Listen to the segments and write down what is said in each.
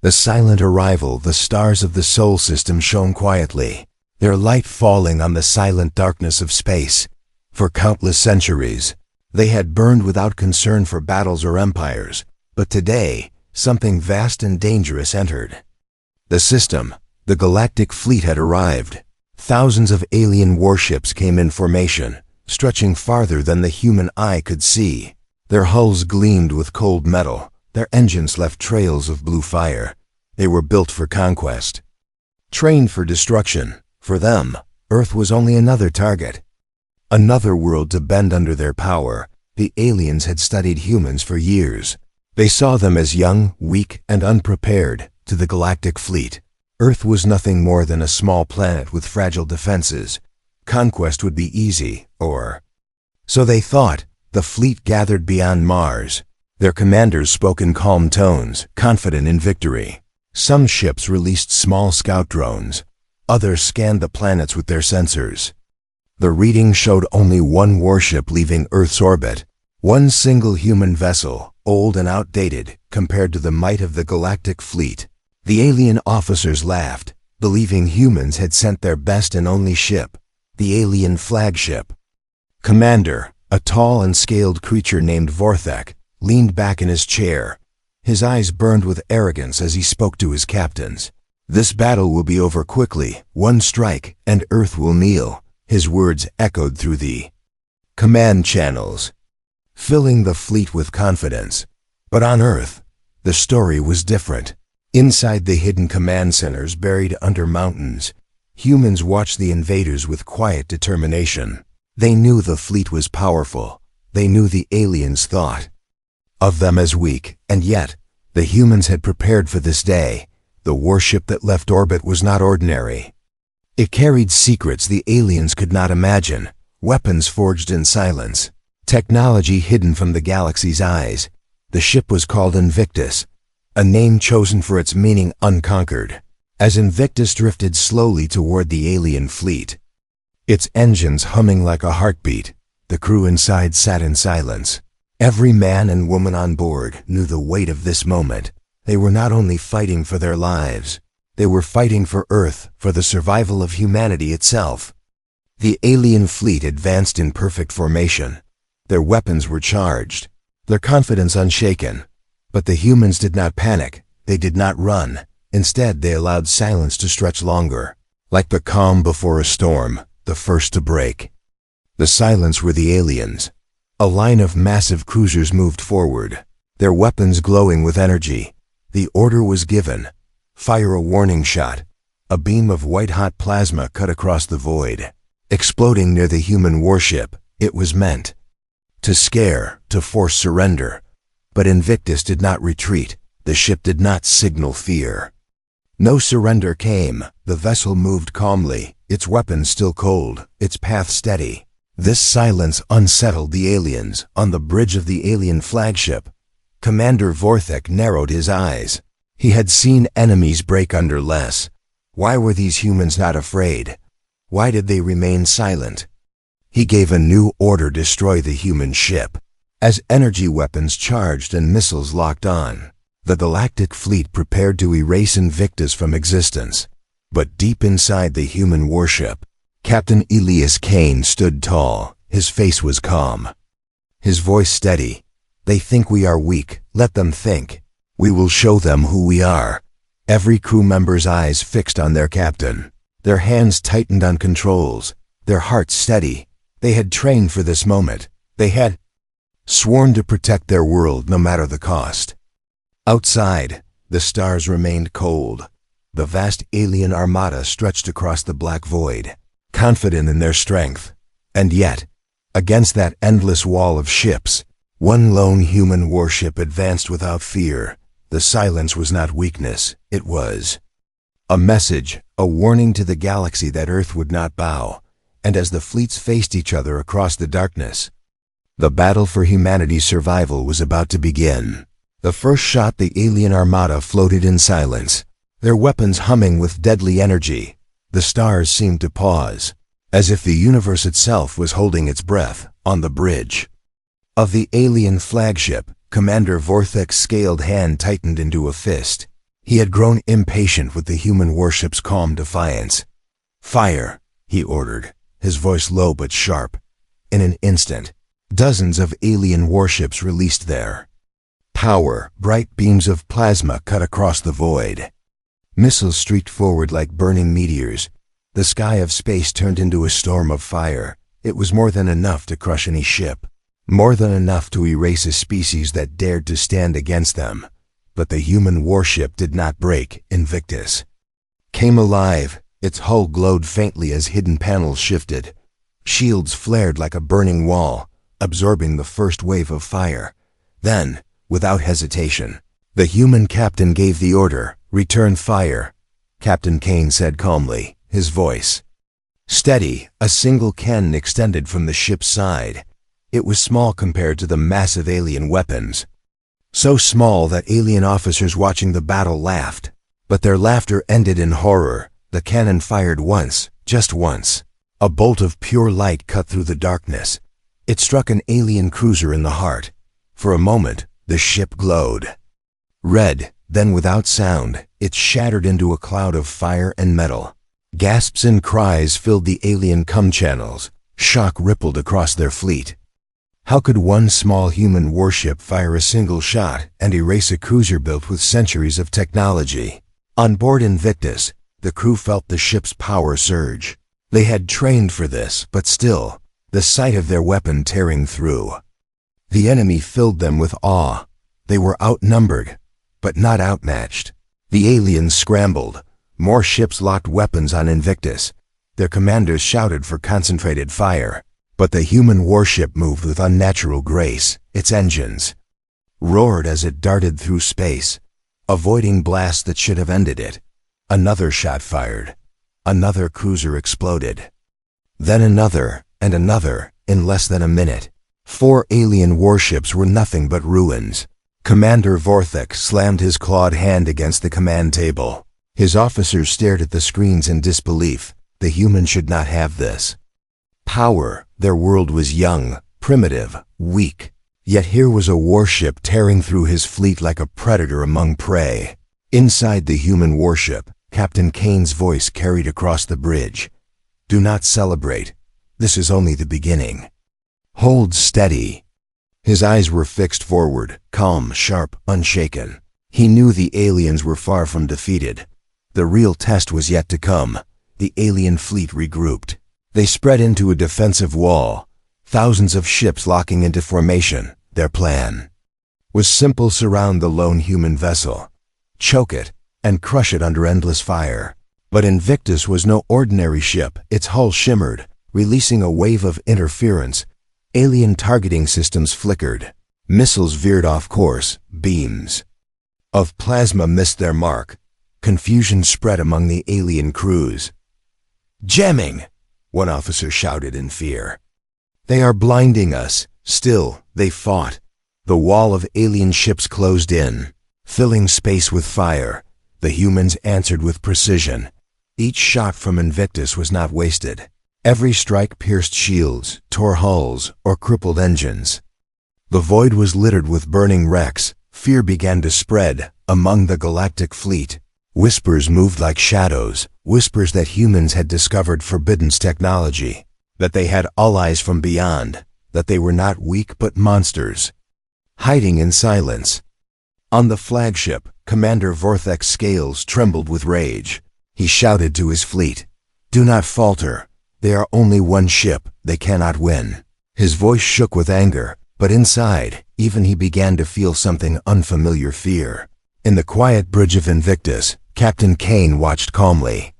The silent arrival, the stars of the Sol system shone quietly, their light falling on the silent darkness of space. For countless centuries, they had burned without concern for battles or empires, but today, something vast and dangerous entered. The system, the Galactic fleet, had arrived. Thousands of alien warships came in formation, stretching farther than the human eye could see. Their hulls gleamed with cold metal, their engines left trails of blue fire. They were built for conquest, trained for destruction. For them, Earth was only another target, another world to bend under their power. The aliens had studied humans for years. They saw them as young, weak, and unprepared. To the Galactic fleet, Earth was nothing more than a small planet with fragile defenses. Conquest would be easy, or so they thought. The fleet gathered beyond Mars. Their commanders spoke in calm tones, confident in victory. Some ships released small scout drones. Others scanned the planets with their sensors. The reading showed only one warship leaving Earth's orbit, one single human vessel, old and outdated compared to the might of the Galactic fleet. The alien officers laughed, believing humans had sent their best and only ship, the alien flagship. Commander, a tall and scaled creature named Vorthek, leaned back in his chair. His eyes burned with arrogance as he spoke to his captains. "This battle will be over quickly. One strike, and Earth will kneel." His words echoed through the command channels, filling the fleet with confidence. But on Earth, the story was different. Inside the hidden command centers buried under mountains, humans watched the invaders with quiet determination. They knew the fleet was powerful. They knew the aliens thought of them as weak, and yet, the humans had prepared for this day. The warship that left orbit was not ordinary. It carried secrets the aliens could not imagine, weapons forged in silence, technology hidden from the galaxy's eyes. The ship was called Invictus, a name chosen for its meaning unconquered. As Invictus drifted slowly toward the alien fleet, its engines humming like a heartbeat, the crew inside sat in silence. Every man and woman on board knew the weight of this moment. They were not only fighting for their lives, they were fighting for Earth, for the survival of humanity itself. The alien fleet advanced in perfect formation. Their weapons were charged, their confidence unshaken. But the humans did not panic. They did not run. Instead, they allowed silence to stretch longer. Like the calm before a storm, the first to break. The silence were the aliens. A line of massive cruisers moved forward, their weapons glowing with energy. The order was given. Fire a warning shot. A beam of white-hot plasma cut across the void, exploding near the human warship. It was meant to scare, to force surrender. But Invictus did not retreat. The ship did not signal fear. No surrender came. The vessel moved calmly, its weapons still cold, its path steady. This silence unsettled the aliens. On the bridge of the alien flagship, Commander Vorthek narrowed his eyes. He had seen enemies break under less. Why were these humans not afraid? Why did they remain silent? He gave a new order: destroy the human ship. As energy weapons charged and missiles locked on, the Galactic fleet prepared to erase Invictus from existence. But deep inside the human warship, Captain Elias Kane stood tall. His face was calm, his voice steady. "They think we are weak. Let them think. We will show them who we are." Every crew member's eyes fixed on their captain. Their hands tightened on controls, their hearts steady. They had trained for this moment. They had sworn to protect their world no matter the cost. Outside, the stars remained cold. The vast alien armada stretched across the black void, confident in their strength. And yet, against that endless wall of ships, one lone human warship advanced without fear. The silence was not weakness, it was a message, a warning to the galaxy that Earth would not bow. And as the fleets faced each other across the darkness, the battle for humanity's survival was about to begin. The first shot, the alien armada floated in silence, their weapons humming with deadly energy. The stars seemed to pause, as if the universe itself was holding its breath. On the bridge of the alien flagship, Commander Vorthek's scaled hand tightened into a fist. He had grown impatient with the human warship's calm defiance. "Fire," he ordered, his voice low but sharp. In an instant, dozens of alien warships released their power. Bright beams of plasma cut across the void. Missiles streaked forward like burning meteors. The sky of space turned into a storm of fire. It was more than enough to crush any ship, more than enough to erase a species that dared to stand against them. But the human warship did not break. Invictus came alive. Its hull glowed faintly as hidden panels shifted. Shields flared like a burning wall, absorbing the first wave of fire. Then, without hesitation, the human captain gave the order, "Return fire." Captain Kane said calmly, his voice steady. A single cannon extended from the ship's side. It was small compared to the massive alien weapons. So small that alien officers watching the battle laughed. But their laughter ended in horror. The cannon fired once, just once. A bolt of pure light cut through the darkness. It struck an alien cruiser in the heart. For a moment, the ship glowed red. Then without sound, it shattered into a cloud of fire and metal. Gasps and cries filled the alien comm channels. Shock rippled across their fleet. How could one small human warship fire a single shot and erase a cruiser built with centuries of technology? On board Invictus, the crew felt the ship's power surge. They had trained for this, but still, the sight of their weapon tearing through the enemy filled them with awe. They were outnumbered, but not outmatched. The aliens scrambled. More ships locked weapons on Invictus. Their commanders shouted for concentrated fire. But the human warship moved with unnatural grace. Its engines roared as it darted through space, avoiding blasts that should have ended it. Another shot fired. Another cruiser exploded. Then another, and another, in less than a minute. 4 alien warships were nothing but ruins. Commander Vorthek slammed his clawed hand against the command table. His officers stared at the screens in disbelief. The human should not have this power. Their world was young, primitive, weak. Yet here was a warship tearing through his fleet like a predator among prey. Inside the human warship, Captain Kane's voice carried across the bridge. "Do not celebrate. This is only the beginning. Hold steady." His eyes were fixed forward, calm, sharp, unshaken. He knew the aliens were far from defeated. The real test was yet to come. The alien fleet regrouped. They spread into a defensive wall, thousands of ships locking into formation. Their plan was simple: surround the lone human vessel, choke it, and crush it under endless fire. But Invictus was no ordinary ship. Its hull shimmered, releasing a wave of interference. Alien targeting systems flickered. Missiles veered off course. Beams of plasma missed their mark. Confusion spread among the alien crews. "Jamming!" one officer shouted in fear. "They are blinding us." Still, they fought. The wall of alien ships closed in, filling space with fire. The humans answered with precision. Each shot from Invictus was not wasted. Every strike pierced shields, tore hulls, or crippled engines. The void was littered with burning wrecks. Fear began to spread among the Galactic fleet. Whispers moved like shadows, whispers that humans had discovered forbidden technology, that they had allies from beyond, that they were not weak but monsters, hiding in silence. On the flagship, Commander Vorthek's scales trembled with rage. He shouted to his fleet, "Do not falter. They are only one ship. They cannot win." His voice shook with anger, but inside, even he began to feel something unfamiliar: fear. In the quiet bridge of Invictus, Captain Kane watched calmly.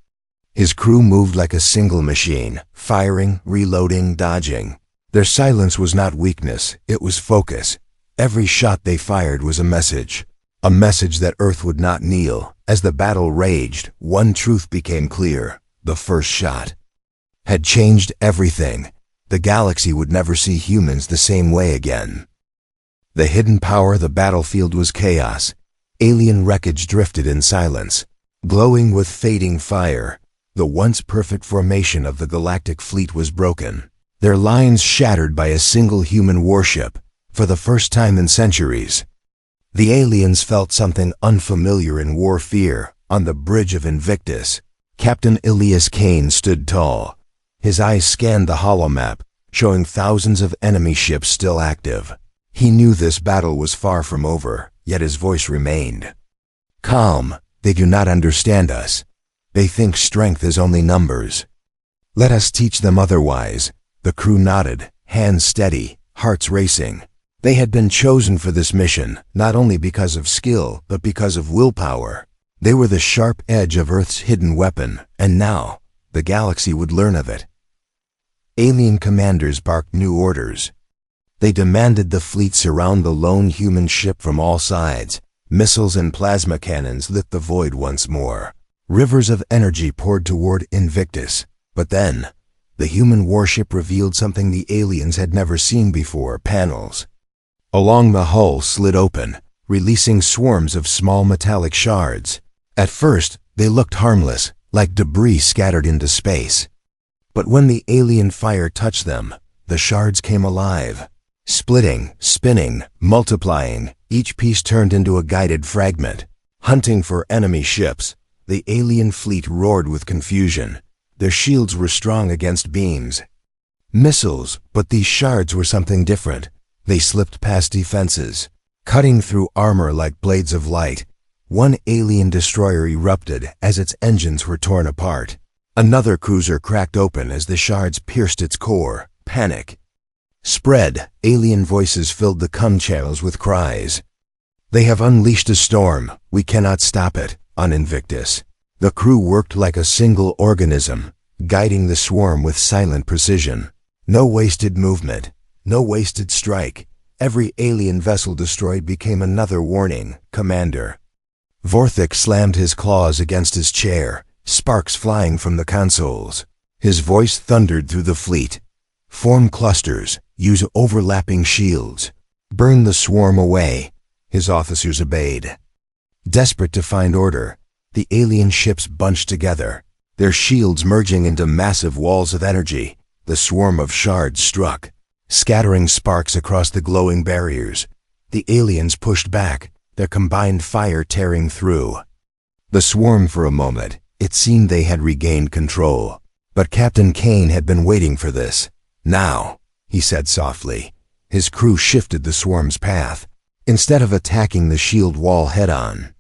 His crew moved like a single machine, firing, reloading, dodging. Their silence was not weakness, it was focus. Every shot they fired was a message that Earth would not kneel. As the battle raged, one truth became clear: the first shot had changed everything. The galaxy would never see humans the same way again. The hidden power, the battlefield was chaos. Alien wreckage drifted in silence, glowing with fading fire. The once perfect formation of the Galactic fleet was broken, their lines shattered by a single human warship. For the first time in centuries, The aliens felt something unfamiliar in war fear. On the bridge of Invictus, Captain Elias Kane stood tall. His eyes scanned the holomap, showing thousands of enemy ships still active. He knew this battle was far from over, yet his voice remained calm. They do not understand us. They think strength is only numbers. Let us teach them otherwise. The crew nodded, hands steady, hearts racing. They had been chosen for this mission, not only because of skill, but because of willpower. They were the sharp edge of Earth's hidden weapon, and now, the galaxy would learn of it. Alien commanders barked new orders. They demanded the fleet surround the lone human ship from all sides. Missiles and plasma cannons lit the void once more. Rivers of energy poured toward Invictus. But then, the human warship revealed something the aliens had never seen before: panels. Along the hull slid open, releasing swarms of small metallic shards. At first, they looked harmless, like debris scattered into space. But when the alien fire touched them, the shards came alive. Splitting, spinning, multiplying, each piece turned into a guided fragment. Hunting for enemy ships, the alien fleet roared with confusion. Their shields were strong against beams. Missiles, but these shards were something different. They slipped past defenses, cutting through armor like blades of light. One alien destroyer erupted as its engines were torn apart. Another cruiser cracked open as the shards pierced its core. Panic spread. Alien voices filled the comm channels with cries. They have unleashed a storm. We cannot stop it. On Invictus, the crew worked like a single organism, guiding the swarm with silent precision. No wasted movement, no wasted strike. Every alien vessel destroyed became another warning. Commander. Vorthik slammed his claws against his chair, sparks flying from the consoles. His voice thundered through the fleet. Form clusters, use overlapping shields. Burn the swarm away. His officers obeyed. Desperate to find order, the alien ships bunched together, their shields merging into massive walls of energy. The swarm of shards struck, scattering sparks across the glowing barriers. The aliens pushed back, their combined fire tearing through. The swarm for a moment, it seemed they had regained control. But Captain Kane had been waiting for this. Now, he said softly. His crew shifted the swarm's path. Instead of attacking the shield wall head-on,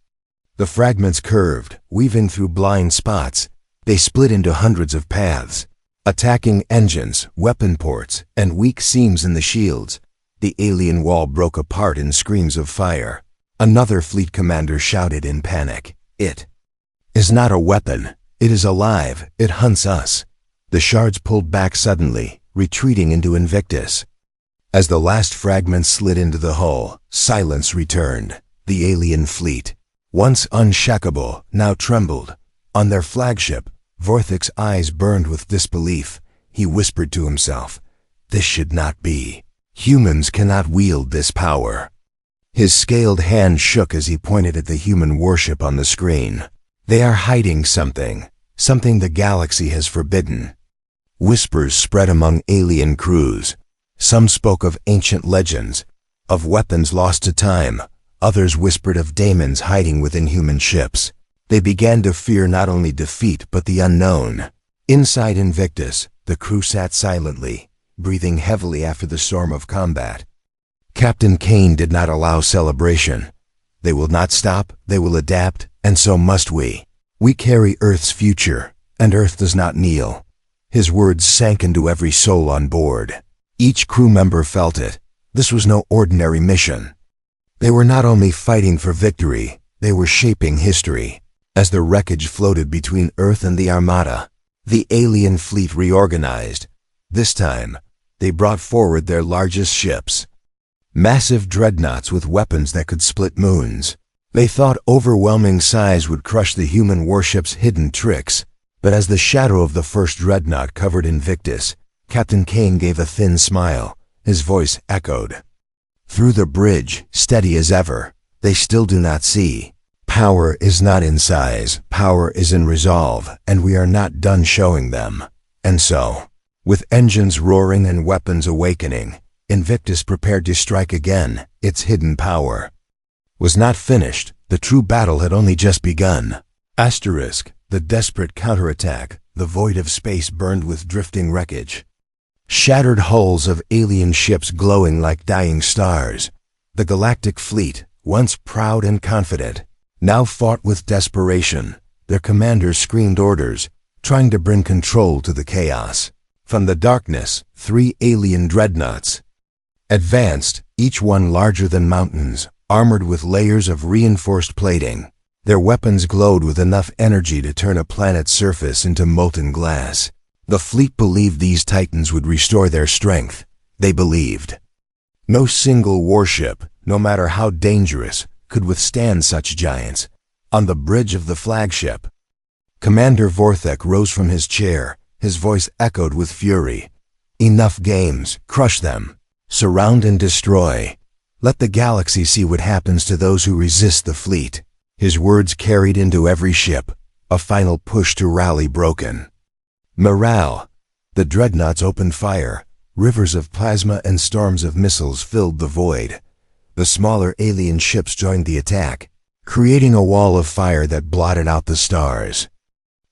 the fragments curved, weaving through blind spots. They split into hundreds of paths, attacking engines, weapon ports, and weak seams in the shields. The alien wall broke apart in screams of fire. Another fleet commander shouted in panic. It is not a weapon. It is alive. It hunts us. The shards pulled back suddenly, retreating into Invictus. As the last fragments slid into the hull, silence returned. The alien fleet, once unshakable, now trembled. On their flagship, Vorthik's eyes burned with disbelief. He whispered to himself, "This should not be. Humans cannot wield this power." His scaled hand shook as he pointed at the human warship on the screen. They are hiding something, something the galaxy has forbidden. Whispers spread among alien crews. Some spoke of ancient legends, of weapons lost to time. Others whispered of daemons hiding within human ships. They began to fear not only defeat but the unknown. Inside Invictus, the crew sat silently, breathing heavily after the storm of combat. Captain Kane did not allow celebration. They will not stop, they will adapt, and so must we. We carry Earth's future, and Earth does not kneel. His words sank into every soul on board. Each crew member felt it. This was no ordinary mission. They were not only fighting for victory, they were shaping history. As the wreckage floated between Earth and the Armada, the alien fleet reorganized. This time, they brought forward their largest ships. Massive dreadnoughts with weapons that could split moons. They thought overwhelming size would crush the human warship's hidden tricks. But as the shadow of the first dreadnought covered Invictus, Captain Kane gave a thin smile. His voice echoed. Through the bridge, steady as ever, they still do not see. Power is not in size, power is in resolve, and we are not done showing them. And so, with engines roaring and weapons awakening, Invictus prepared to strike again, its hidden power. was not finished. The true battle had only just begun. Asterisk, the desperate counterattack, the void of space burned with drifting wreckage. Shattered hulls of alien ships glowing like dying stars. The Galactic fleet, once proud and confident, now fought with desperation. Their commanders screamed orders, trying to bring control to the chaos. From the darkness, 3 alien dreadnoughts advanced, each one larger than mountains, armored with layers of reinforced plating. Their weapons glowed with enough energy to turn a planet's surface into molten glass. The fleet believed these titans would restore their strength. They believed. No single warship, no matter how dangerous, could withstand such giants. On the bridge of the flagship, Commander Vorthek rose from his chair. His voice echoed with fury. Enough games. Crush them. Surround and destroy. Let the galaxy see what happens to those who resist the fleet. His words carried into every ship, a final push to rally broken. Morale. The dreadnoughts opened fire. Rivers of plasma and storms of missiles filled the void. The smaller alien ships joined the attack, creating a wall of fire that blotted out the stars.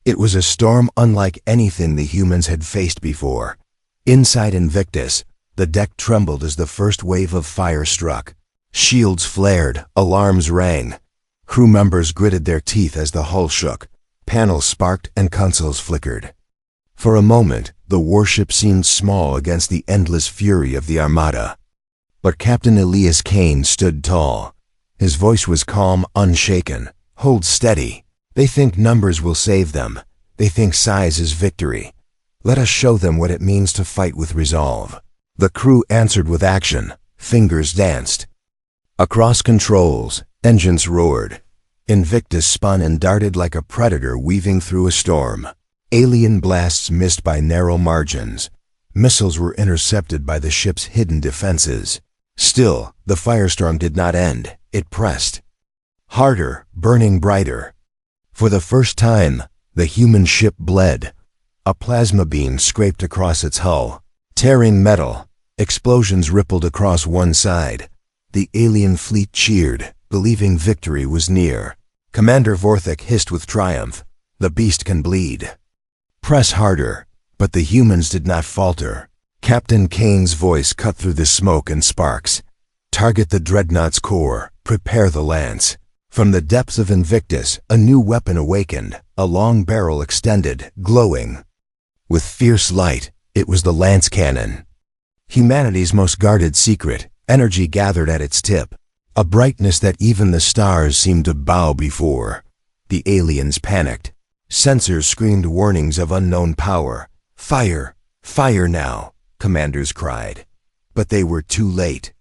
It was a storm unlike anything the humans had faced before. Inside Invictus, the deck trembled as the first wave of fire struck. Shields flared, alarms rang. Crew members gritted their teeth as the hull shook. Panels sparked and consoles flickered. For a moment, the warship seemed small against the endless fury of the armada. But Captain Elias Kane stood tall. His voice was calm, unshaken. Hold steady. They think numbers will save them. They think size is victory. Let us show them what it means to fight with resolve. The crew answered with action. Fingers danced. Across controls, engines roared. Invictus spun and darted like a predator weaving through a storm. Alien blasts missed by narrow margins. Missiles were intercepted by the ship's hidden defenses. Still, the firestorm did not end. It pressed. Harder, burning brighter. For the first time, the human ship bled. A plasma beam scraped across its hull, tearing metal. Explosions rippled across one side. The alien fleet cheered, believing victory was near. Commander Vorthek hissed with triumph. The beast can bleed. Press harder. But the humans did not falter. Captain Kane's voice cut through the smoke and sparks. Target the dreadnought's core. Prepare the lance. From the depths of Invictus, a new weapon awakened, a long barrel extended, glowing. With fierce light, it was the lance cannon. Humanity's most guarded secret, energy gathered at its tip, a brightness that even the stars seemed to bow before. The aliens panicked. Sensors screamed warnings of unknown power. Fire! Fire now! Commanders cried. But they were too late.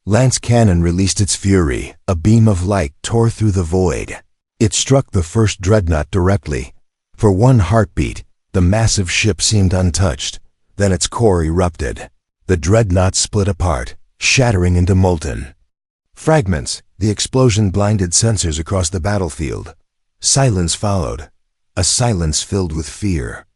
Lance cannon released its fury. A beam of light tore through the void. It struck the first dreadnought directly. For one heartbeat, the massive ship seemed untouched. Then its core erupted. The dreadnought split apart, shattering into molten fragments. The explosion blinded sensors across the battlefield. Silence followed. A silence filled with fear.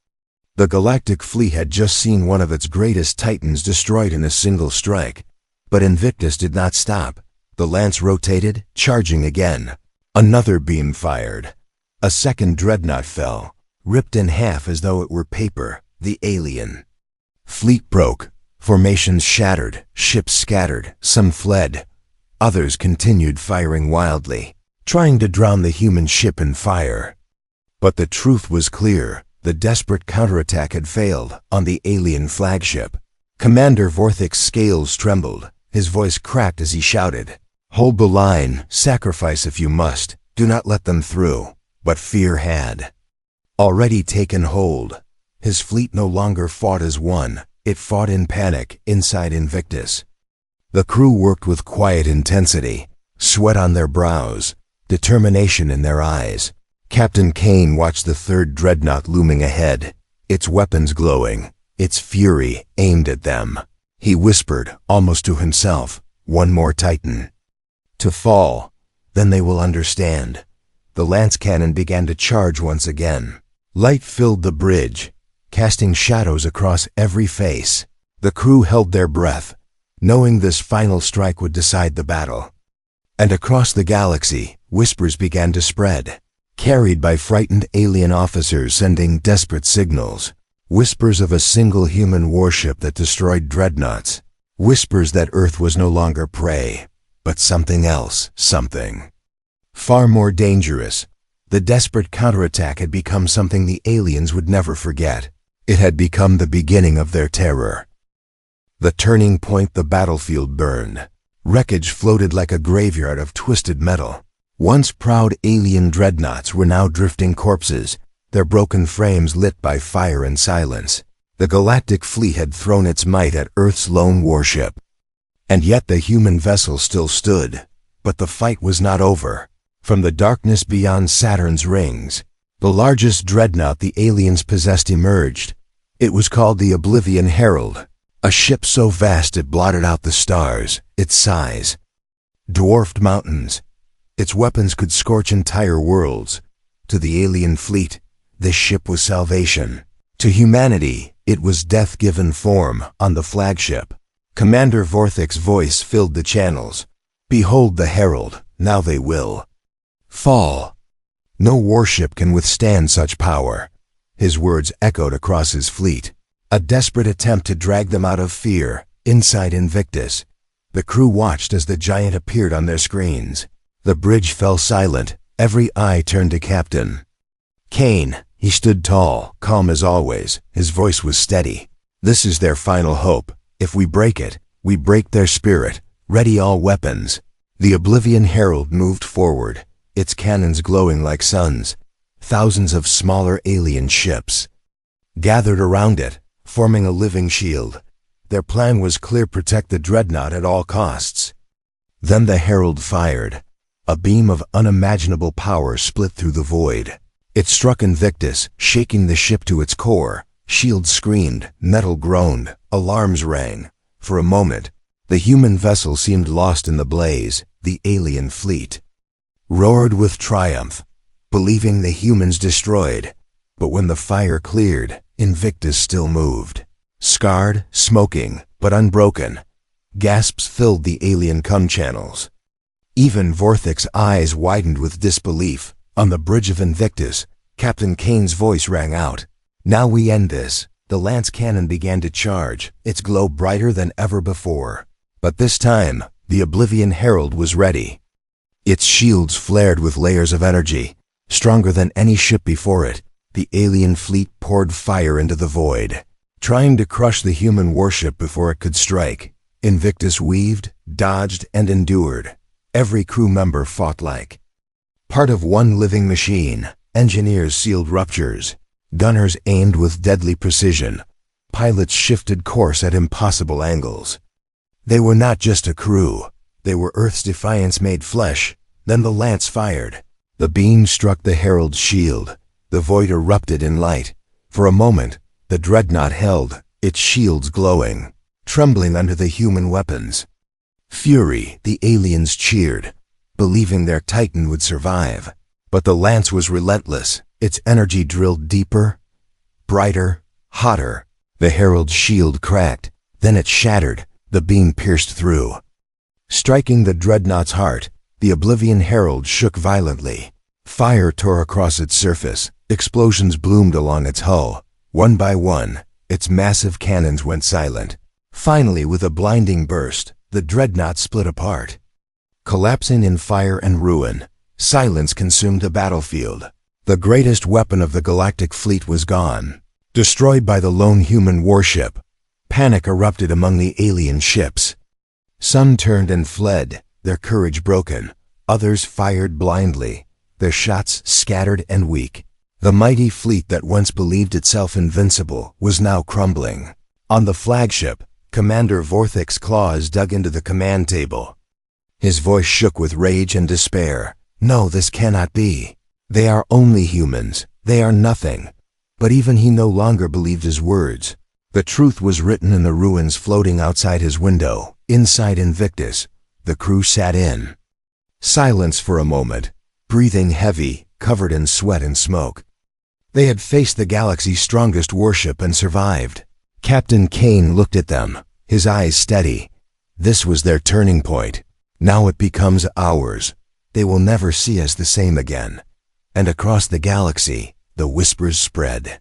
The Galactic fleet had just seen one of its greatest titans destroyed in a single strike. But Invictus did not stop. The lance rotated, charging again. Another beam fired. A second dreadnought fell, ripped in half as though it were paper. The alien fleet broke. Formations shattered, ships scattered, some fled. Others continued firing wildly, trying to drown the human ship in fire. But the truth was clear. The desperate counterattack had failed on the alien flagship. Commander Vorthek's scales trembled. His voice cracked as he shouted, "Hold the line, sacrifice if you must, do not let them through." But fear had already taken hold. His fleet no longer fought as one, it fought in panic inside Invictus. The crew worked with quiet intensity, sweat on their brows, determination in their eyes. Captain Kane watched the third dreadnought looming ahead, its weapons glowing, its fury aimed at them. He whispered, almost to himself, "One more Titan to fall, then they will understand." The lance cannon began to charge once again. Light filled the bridge, casting shadows across every face. The crew held their breath, knowing this final strike would decide the battle. And across the galaxy, whispers began to spread, carried by frightened alien officers sending desperate signals. Whispers of a single human warship that destroyed dreadnoughts. Whispers that Earth was no longer prey, but something else, something far more dangerous. The desperate counterattack had become something the aliens would never forget. It had become the beginning of their terror. The turning point, the battlefield burned. Wreckage floated like a graveyard of twisted metal. Once proud alien dreadnoughts were now drifting corpses, their broken frames lit by fire and silence. The Galactic fleet had thrown its might at Earth's lone warship. And yet the human vessel still stood. But the fight was not over. From the darkness beyond Saturn's rings, the largest dreadnought the aliens possessed emerged. It was called the Oblivion Herald, a ship so vast it blotted out the stars. Its size dwarfed mountains. Its weapons could scorch entire worlds. To the alien fleet, this ship was salvation. To humanity, it was death given form. On the flagship, Commander Vorthic's voice filled the channels. Behold the Herald, now they will fall. No warship can withstand such power. His words echoed across his fleet. A desperate attempt to drag them out of fear. Inside Invictus, the crew watched as the giant appeared on their screens. The bridge fell silent. Every eye turned to Captain Kane. He stood tall, calm as always. His voice was steady. This is their final hope. If we break it, we break their spirit. Ready all weapons. The Oblivion Herald moved forward, its cannons glowing like suns. Thousands of smaller alien ships gathered around it, forming a living shield. Their plan was clear: protect the dreadnought at all costs. Then the Herald fired. A beam of unimaginable power split through the void. It struck Invictus, shaking the ship to its core. Shields screamed, metal groaned, alarms rang. For a moment, the human vessel seemed lost in the blaze. The alien fleet roared with triumph, believing the humans destroyed. But when the fire cleared, Invictus still moved. Scarred, smoking, but unbroken. Gasps filled the alien cum channels. Even Vorthic's eyes widened with disbelief. On the bridge of Invictus, Captain Kane's voice rang out. Now we end this. The lance cannon began to charge, its glow brighter than ever before. But this time, the Oblivion Herald was ready. Its shields flared with layers of energy, stronger than any ship before it. The alien fleet poured fire into the void, trying to crush the human warship before it could strike. Invictus weaved, dodged, and endured. Every crew member fought like part of one living machine. Engineers sealed ruptures. Gunners aimed with deadly precision. Pilots shifted course at impossible angles. They were not just a crew. They were Earth's defiance made flesh. Then the lance fired. The beam struck the Herald's shield. The void erupted in light. For a moment, the dreadnought held, its shields glowing, trembling under the human weapons. Fury, the aliens cheered, believing their Titan would survive. But the lance was relentless. Its energy drilled deeper, brighter, hotter. The Herald's shield cracked. Then it shattered. The beam pierced through, striking the dreadnought's heart. The Oblivion Herald shook violently. Fire tore across its surface. Explosions bloomed along its hull. One by one, its massive cannons went silent. Finally, with a blinding burst, the dreadnought split apart, collapsing in fire and ruin. Silence consumed the battlefield. The greatest weapon of the Galactic fleet was gone, destroyed by the lone human warship. Panic erupted among the alien ships. Some turned and fled, their courage broken. Others fired blindly, their shots scattered and weak. The mighty fleet that once believed itself invincible was now crumbling. On the flagship, Commander Vorthic's claws dug into the command table. His voice shook with rage and despair. No, this cannot be. They are only humans. They are nothing. But even he no longer believed his words. The truth was written in the ruins floating outside his window. Inside Invictus, the crew sat in silence for a moment, breathing heavy, covered in sweat and smoke. They had faced the galaxy's strongest warship and survived. Captain Kane looked at them, his eyes steady. This was their turning point. Now it becomes ours. They will never see us the same again. And across the galaxy, the whispers spread.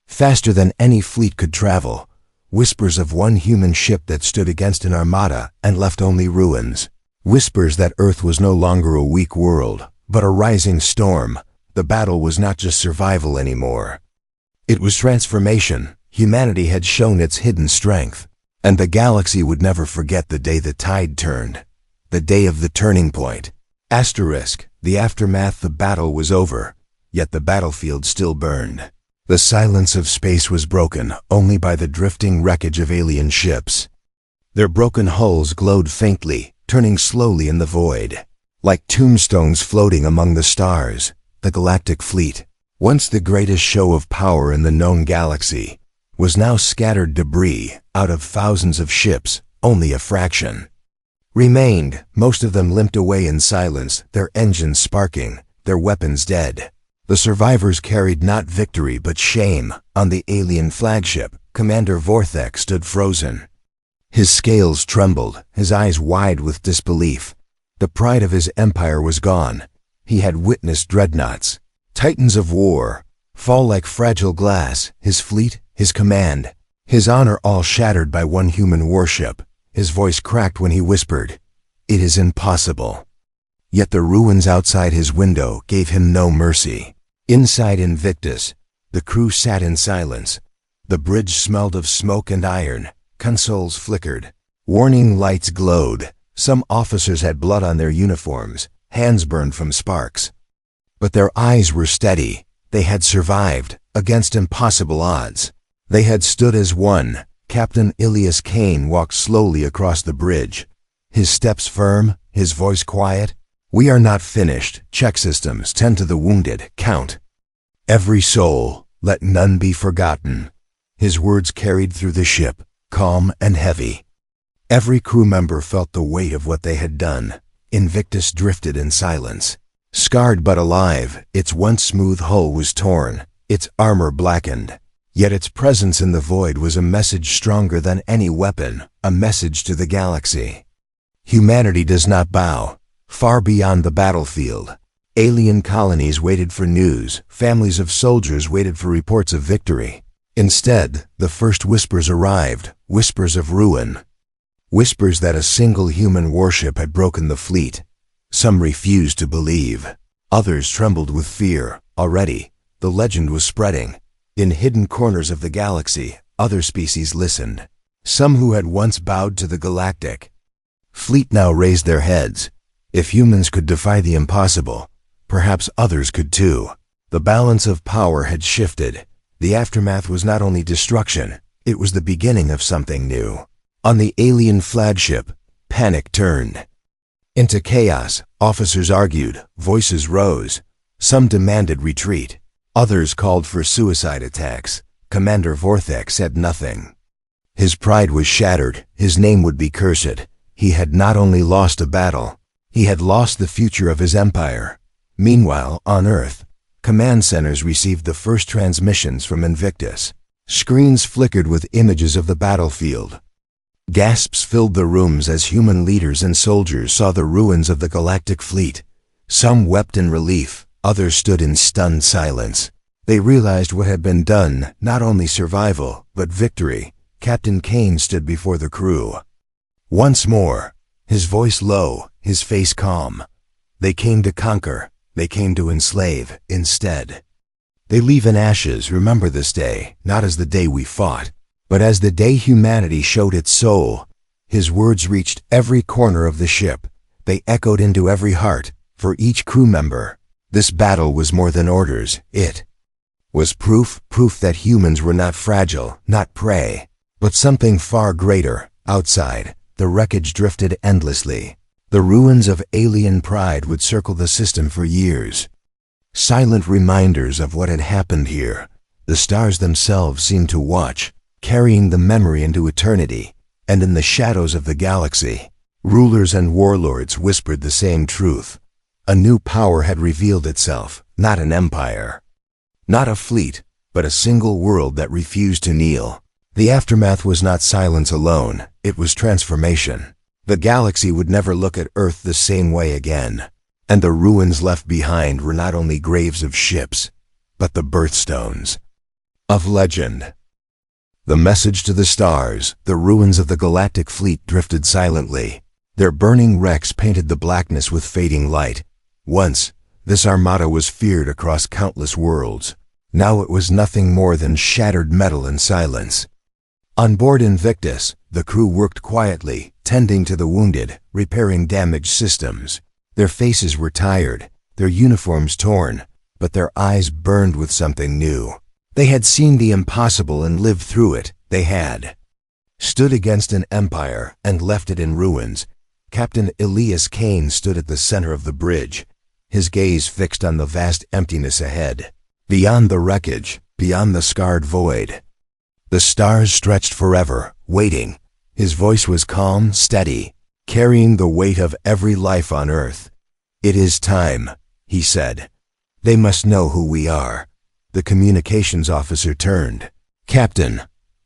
Faster than any fleet could travel, whispers of one human ship that stood against an armada and left only ruins. Whispers that Earth was no longer a weak world, but a rising storm. The battle was not just survival anymore. It was transformation. Humanity had shown its hidden strength, and the galaxy would never forget the day the tide turned. The day of the turning point. Asterisk, the aftermath. The battle was over, yet the battlefield still burned. The silence of space was broken only by the drifting wreckage of alien ships. Their broken hulls glowed faintly, turning slowly in the void. Like tombstones floating among the stars, the Galactic fleet, once the greatest show of power in the known galaxy, was now scattered debris. Out of thousands of ships, only a fraction remained. Most of them limped away in silence, their engines sparking, their weapons dead. The survivors carried not victory but shame. On the alien flagship, Commander Vorthek stood frozen. His scales trembled, his eyes wide with disbelief. The pride of his empire was gone. He had witnessed dreadnoughts, titans of war, fall like fragile glass, his fleet, his command, his honor all shattered by one human warship. His voice cracked when he whispered, "It is impossible." Yet the ruins outside his window gave him no mercy. Inside Invictus, the crew sat in silence. The bridge smelled of smoke and iron. Consoles flickered. Warning lights glowed. Some officers had blood on their uniforms, hands burned from sparks. But their eyes were steady. They had survived, against impossible odds. They had stood as one. Captain Ilias Kane walked slowly across the bridge. His steps firm, his voice quiet. "We are not finished. Check systems, tend to the wounded, count every soul, let none be forgotten." His words carried through the ship, calm and heavy. Every crew member felt the weight of what they had done. Invictus drifted in silence. Scarred but alive, its once smooth hull was torn, its armor blackened. Yet its presence in the void was a message stronger than any weapon, a message to the galaxy. Humanity does not bow. Far beyond the battlefield, alien colonies waited for news, families of soldiers waited for reports of victory. Instead, the first whispers arrived, whispers of ruin. Whispers that a single human warship had broken the fleet. Some refused to believe. Others trembled with fear. Already, the legend was spreading. In hidden corners of the galaxy, other species listened. Some who had once bowed to the Galactic fleet now raised their heads. If humans could defy the impossible, perhaps others could too. The balance of power had shifted. The aftermath was not only destruction, it was the beginning of something new. On the alien flagship, panic turned into chaos. Officers argued, voices rose. Some demanded retreat. Others called for suicide attacks. Commander Vorthek said nothing. His pride was shattered. His name would be cursed. He had not only lost a battle, he had lost the future of his empire. Meanwhile, on Earth, command centers received the first transmissions from Invictus. Screens flickered with images of the battlefield. Gasps filled the rooms as human leaders and soldiers saw the ruins of the Galactic fleet. Some wept in relief, others stood in stunned silence. They realized what had been done, not only survival, but victory. Captain Kane stood before the crew. Once more, his voice low, his face calm. They came to conquer, they came to enslave, instead. They leave in ashes. Remember this day, not as the day we fought, but as the day humanity showed its soul. His words reached every corner of the ship. They echoed into every heart, for each crew member. This battle was more than orders. It was proof that humans were not fragile, not prey, but something far greater. Outside, the wreckage drifted endlessly. The ruins of alien pride would circle the system for years. Silent reminders of what had happened here. The stars themselves seemed to watch, carrying the memory into eternity. And in the shadows of the galaxy, rulers and warlords whispered the same truth. A new power had revealed itself, not an empire, not a fleet, but a single world that refused to kneel. The aftermath was not silence alone, it was transformation. The galaxy would never look at Earth the same way again, and the ruins left behind were not only graves of ships, but the birthstones of legend. The message to the stars, the ruins of the galactic fleet drifted silently. Their burning wrecks painted the blackness with fading light. Once, this armada was feared across countless worlds. Now it was nothing more than shattered metal and silence. On board Invictus, the crew worked quietly, tending to the wounded, repairing damaged systems. Their faces were tired, their uniforms torn, but their eyes burned with something new. They had seen the impossible and lived through it. They had stood against an empire and left it in ruins. Captain Elias Kane stood at the center of the bridge, his gaze fixed on the vast emptiness ahead. Beyond the wreckage, beyond the scarred void, the stars stretched forever, waiting. His voice was calm, steady, carrying the weight of every life on Earth. "It is time," he said. "They must know who we are." The communications officer turned. "Captain,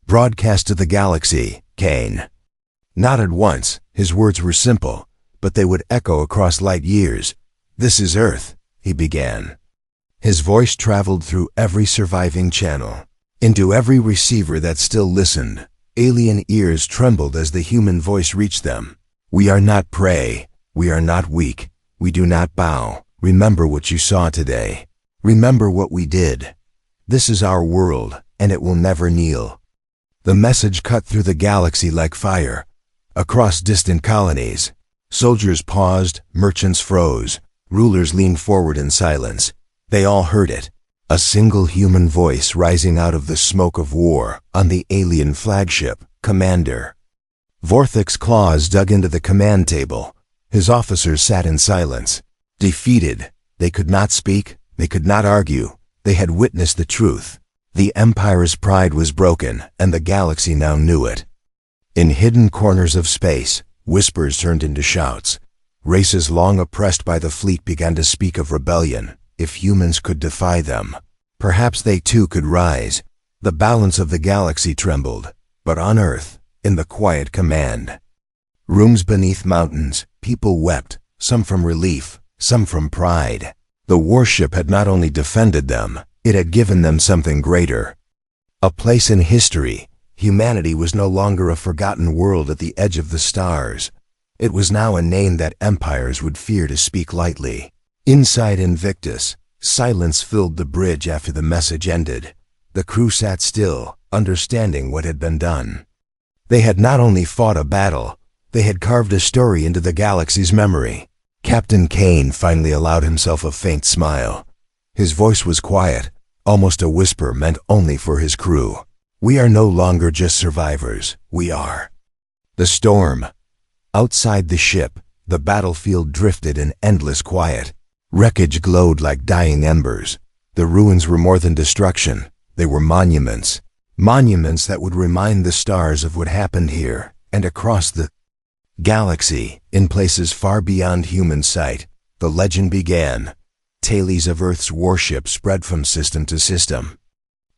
broadcast to the galaxy," Kane nodded once. His words were simple, but they would echo across light years. "This is Earth," he began. His voice traveled through every surviving channel, into every receiver that still listened. Alien ears trembled as the human voice reached them. "We are not prey. We are not weak. We do not bow. Remember what you saw today. Remember what we did. This is our world, and it will never kneel." The message cut through the galaxy like fire. Across distant colonies, soldiers paused, merchants froze, rulers leaned forward in silence. They all heard it. A single human voice rising out of the smoke of war on the alien flagship, Commander. Vorthic's claws dug into the command table. His officers sat in silence. Defeated, they could not speak, they could not argue. They had witnessed the truth. The Empire's pride was broken, and the galaxy now knew it. In hidden corners of space, whispers turned into shouts. Races long oppressed by the fleet began to speak of rebellion. If humans could defy them, perhaps they too could rise. The balance of the galaxy trembled, but on Earth, in the quiet command rooms beneath mountains, people wept, some from relief, some from pride. The warship had not only defended them, it had given them something greater. A place in history. Humanity was no longer a forgotten world at the edge of the stars. It was now a name that empires would fear to speak lightly. Inside Invictus, silence filled the bridge after the message ended. The crew sat still, understanding what had been done. They had not only fought a battle, they had carved a story into the galaxy's memory. Captain Kane finally allowed himself a faint smile. His voice was quiet, almost a whisper meant only for his crew. "We are no longer just survivors, we are the storm." Outside the ship, the battlefield drifted in endless quiet. Wreckage glowed like dying embers. The ruins were more than destruction, they were monuments. Monuments that would remind the stars of what happened here and across the galaxy. In places far beyond human sight, the legend began. Tales of Earth's warship spread from system to system.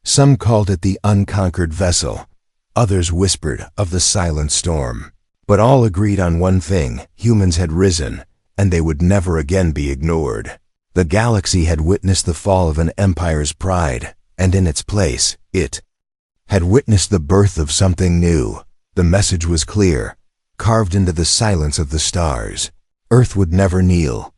Some called it the unconquered vessel. Others whispered of the silent storm. But all agreed on one thing: humans had risen, and they would never again be ignored. The galaxy had witnessed the fall of an empire's pride, and in its place, it had witnessed the birth of something new. The message was clear, carved into the silence of the stars. Earth would never kneel.